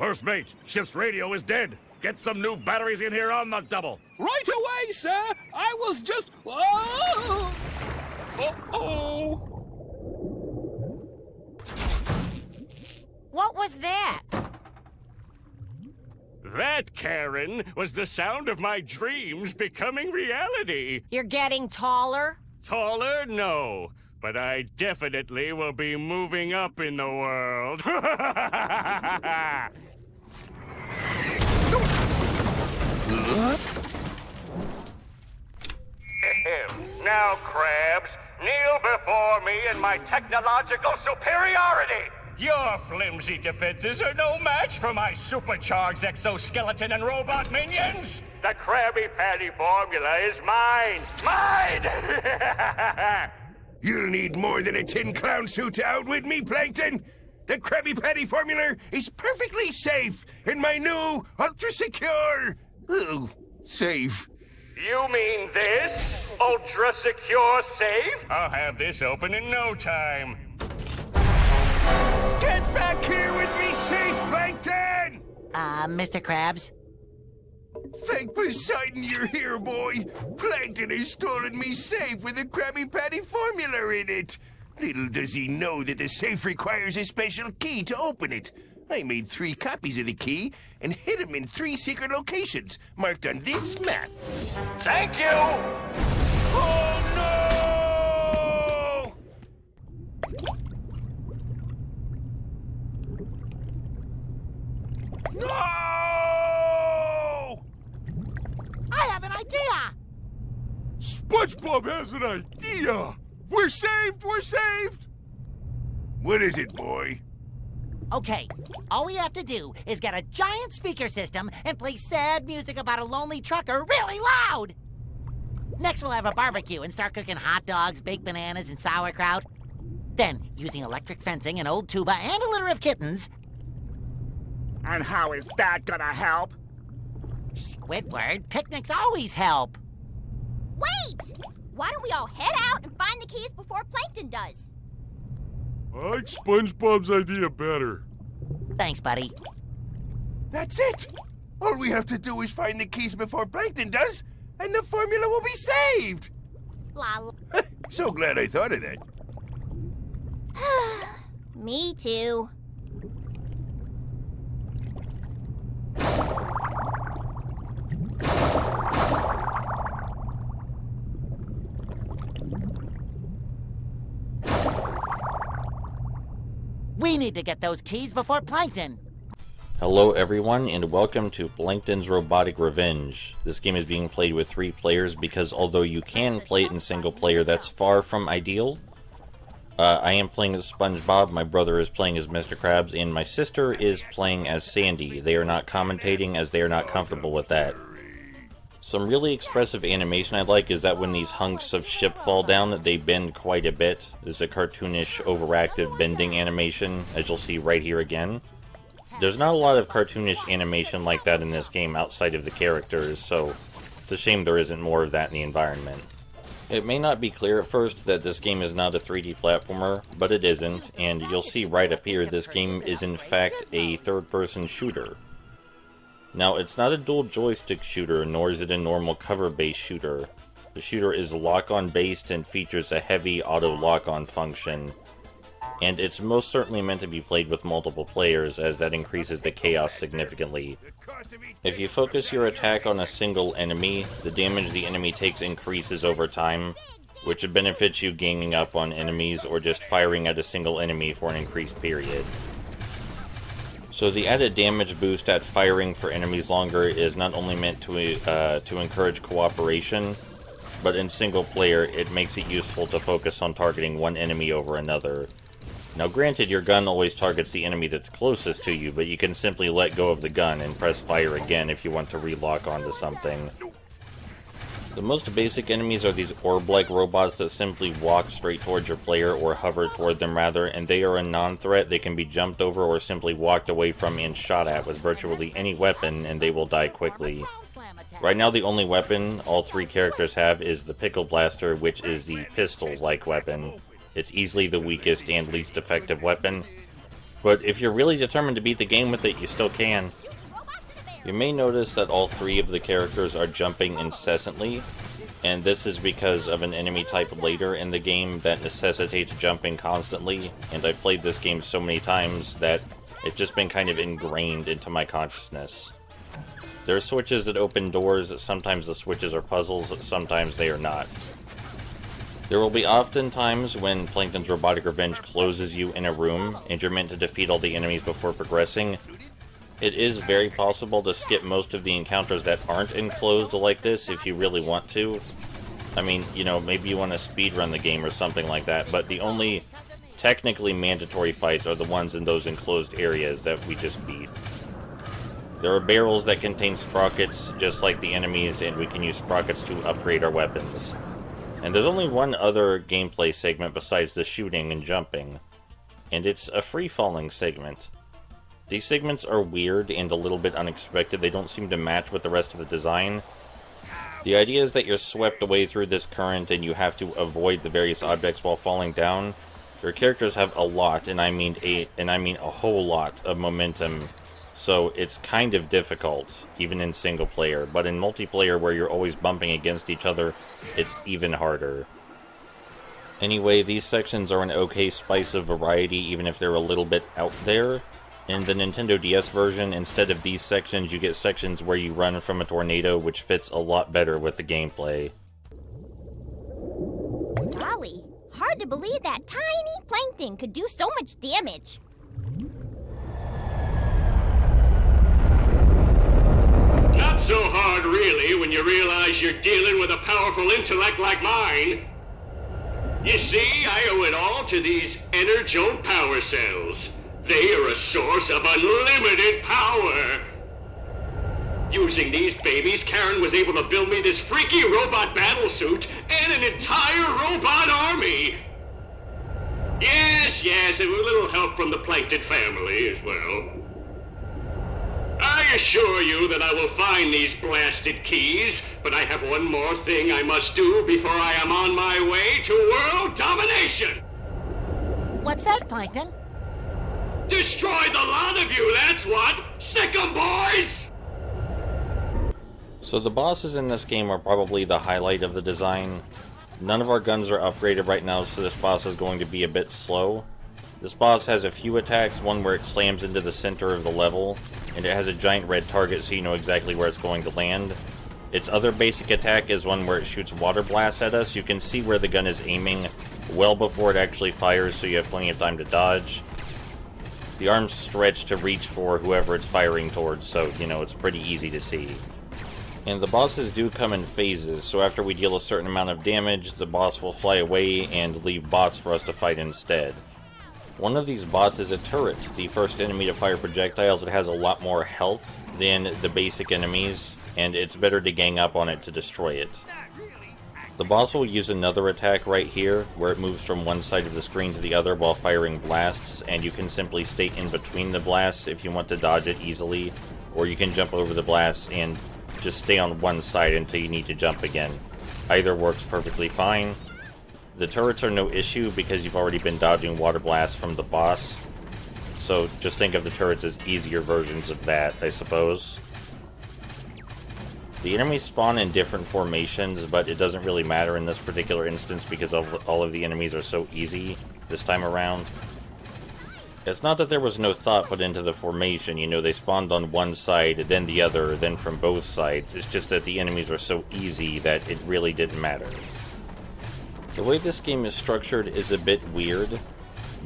First mate, ship's radio is dead. Get some new batteries in here on the double. Right away, sir! I was just... Oh! Uh-oh! What was that? That, Karen, was the sound of my dreams becoming reality. You're getting taller? Taller? No. But I definitely will be moving up in the world. Now, crabs, kneel before me in my technological superiority. Your flimsy defenses are no match for my supercharged exoskeleton and robot minions. The Krabby Patty formula is mine. Mine! You'll need more than a tin clown suit to outwit me, Plankton. The Krabby Patty formula is perfectly safe in my new ultra-secure... safe. You mean this? Ultra-secure safe? I'll have this open in no time. Get back here with me, safe, Plankton! Mr. Krabs? Thank Poseidon you're here, boy. Plankton has stolen me safe with a Krabby Patty formula in it. Little does he know that the safe requires a special key to open it. I made 3 copies of the key and hid them in 3 secret locations marked on this map. Thank you! Oh, no! No! I have an idea! SpongeBob has an idea! We're saved! We're saved! What is it, boy? Okay, all we have to do is get a giant speaker system and play sad music about a lonely trucker really loud! Next, we'll have a barbecue and start cooking hot dogs, baked bananas, and sauerkraut. Then, using electric fencing, an old tuba, and a litter of kittens... And how is that gonna help? Squidward, picnics always help. Wait! Why don't we all head out and find the keys before Plankton does? I like SpongeBob's idea better. Thanks, buddy. That's it! All we have to do is find the keys before Plankton does, and the formula will be saved! La So glad I thought of that. Me too. We need to get those keys before Plankton. Hello everyone, and welcome to Plankton's Robotic Revenge. This game is being played with 3 players because although you can play it in single player, that's far from ideal. I am playing as SpongeBob, my brother is playing as Mr. Krabs, and my sister is playing as Sandy. They are not commentating as they are not comfortable with that. Some really expressive animation I like is that when these hunks of ship fall down, they bend quite a bit. There's a cartoonish, overactive bending animation, as you'll see right here again. There's not a lot of cartoonish animation like that in this game outside of the characters, so it's a shame there isn't more of that in the environment. It may not be clear at first that this game is not a 3D platformer, but it isn't, and you'll see right up here this game is in fact a third-person shooter. Now, it's not a dual joystick shooter, nor is it a normal cover-based shooter. The shooter is lock-on based and features a heavy auto lock-on function. And it's most certainly meant to be played with multiple players, as that increases the chaos significantly. If you focus your attack on a single enemy, the damage the enemy takes increases over time, which benefits you ganging up on enemies or just firing at a single enemy for an increased period. So the added damage boost at firing for enemies longer is not only meant to encourage cooperation, but in single player it makes it useful to focus on targeting one enemy over another. Now granted, your gun always targets the enemy that's closest to you, but you can simply let go of the gun and press fire again if you want to relock onto something. The most basic enemies are these orb-like robots that simply walk straight towards your player, or hover toward them rather, and they are a non-threat. They can be jumped over or simply walked away from and shot at with virtually any weapon, and they will die quickly. Right now the only weapon all 3 characters have is the Pickle Blaster, which is the pistol-like weapon. It's easily the weakest and least effective weapon. But if you're really determined to beat the game with it, you still can. You may notice that all three of the characters are jumping incessantly, and this is because of an enemy type later in the game that necessitates jumping constantly, and I've played this game so many times that it's just been kind of ingrained into my consciousness. There are switches that open doors, sometimes the switches are puzzles, sometimes they are not. There will be often times when Plankton's Robotic Revenge closes you in a room, and you're meant to defeat all the enemies before progressing. It is very possible to skip most of the encounters that aren't enclosed like this if you really want to. I mean, you know, maybe you want to speedrun the game or something like that, but the only technically mandatory fights are the ones in those enclosed areas that we just beat. There are barrels that contain sprockets, just like the enemies, and we can use sprockets to upgrade our weapons. And there's only one other gameplay segment besides the shooting and jumping, and it's a free-falling segment. These segments are weird and a little bit unexpected. They don't seem to match with the rest of the design. The idea is that you're swept away through this current and you have to avoid the various objects while falling down. Your characters have a lot, and I mean a whole lot of momentum, so it's kind of difficult, even in single player. But in multiplayer, where you're always bumping against each other, it's even harder. Anyway, these sections are an okay spice of variety, even if they're a little bit out there. In the Nintendo DS version, instead of these sections, you get sections where you run from a tornado, which fits a lot better with the gameplay. Golly, hard to believe that tiny plankton could do so much damage. Not so hard, really, when you realize you're dealing with a powerful intellect like mine. You see, I owe it all to these Energon power cells. They are a source of unlimited power. Using these babies, Karen was able to build me this freaky robot battlesuit and an entire robot army. Yes, and with a little help from the Plankton family as well. I assure you that I will find these blasted keys, but I have one more thing I must do before I am on my way to world domination. What's that, Plankton? Destroy the lot of you, that's what! Sick 'em, boys! So the bosses in this game are probably the highlight of the design. None of our guns are upgraded right now, so this boss is going to be a bit slow. This boss has a few attacks, one where it slams into the center of the level, and it has a giant red target so you know exactly where it's going to land. Its other basic attack is one where it shoots water blasts at us. You can see where the gun is aiming well before it actually fires, so you have plenty of time to dodge. The arms stretch to reach for whoever it's firing towards, so, you know, it's pretty easy to see. And the bosses do come in phases, so after we deal a certain amount of damage, the boss will fly away and leave bots for us to fight instead. One of these bots is a turret, the first enemy to fire projectiles. It has a lot more health than the basic enemies, and it's better to gang up on it to destroy it. The boss will use another attack right here, where it moves from one side of the screen to the other while firing blasts, and you can simply stay in between the blasts if you want to dodge it easily, or you can jump over the blasts and just stay on one side until you need to jump again. Either works perfectly fine. The turrets are no issue because you've already been dodging water blasts from the boss, so just think of the turrets as easier versions of that, I suppose. The enemies spawn in different formations, but it doesn't really matter in this particular instance because all of the enemies are so easy this time around. It's not that there was no thought put into the formation, you know, they spawned on one side, then the other, then from both sides. It's just that the enemies are so easy that it really didn't matter. The way this game is structured is a bit weird,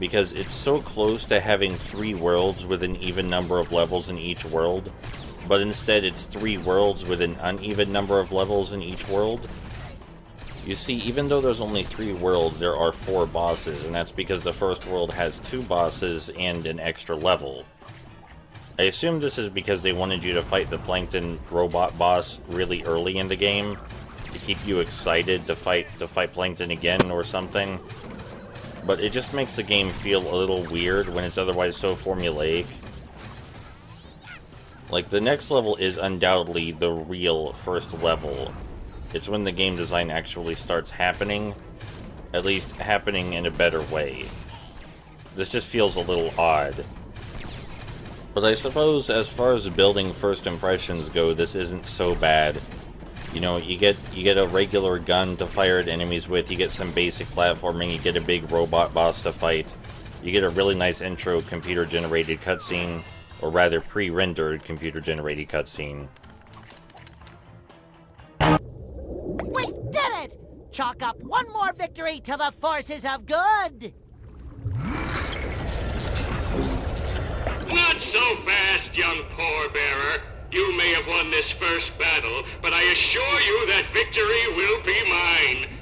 because it's so close to having 3 worlds with an even number of levels in each world, but instead it's 3 worlds with an uneven number of levels in each world. You see, even though there's only 3 worlds, there are 4 bosses, and that's because the first world has 2 bosses and an extra level. I assume this is because they wanted you to fight the Plankton robot boss really early in the game, to keep you excited to fight Plankton again or something. But it just makes the game feel a little weird when it's otherwise so formulaic. Like, the next level is undoubtedly the real first level. It's when the game design actually starts happening, at least happening in a better way. This just feels a little odd. But I suppose as far as building first impressions go, this isn't so bad. You know, you get a regular gun to fire at enemies with, you get some basic platforming, you get a big robot boss to fight, you get a really nice intro computer-generated cutscene, or rather pre-rendered computer-generated cutscene. We did it! Chalk up one more victory to the forces of good! Not so fast, young pallbearer. You may have won this first battle, but I assure you that victory will be mine.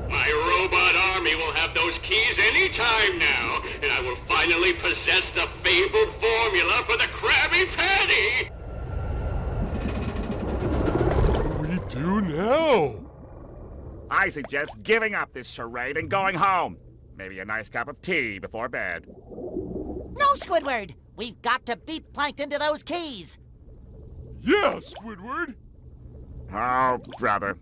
My robot army will have those keys any time now, and I will finally possess the fabled formula for the Krabby Patty! What do we do now? I suggest giving up this charade and going home. Maybe a nice cup of tea before bed. No, Squidward! We've got to beat Plankton to those keys! Yeah, Squidward! Oh, brother.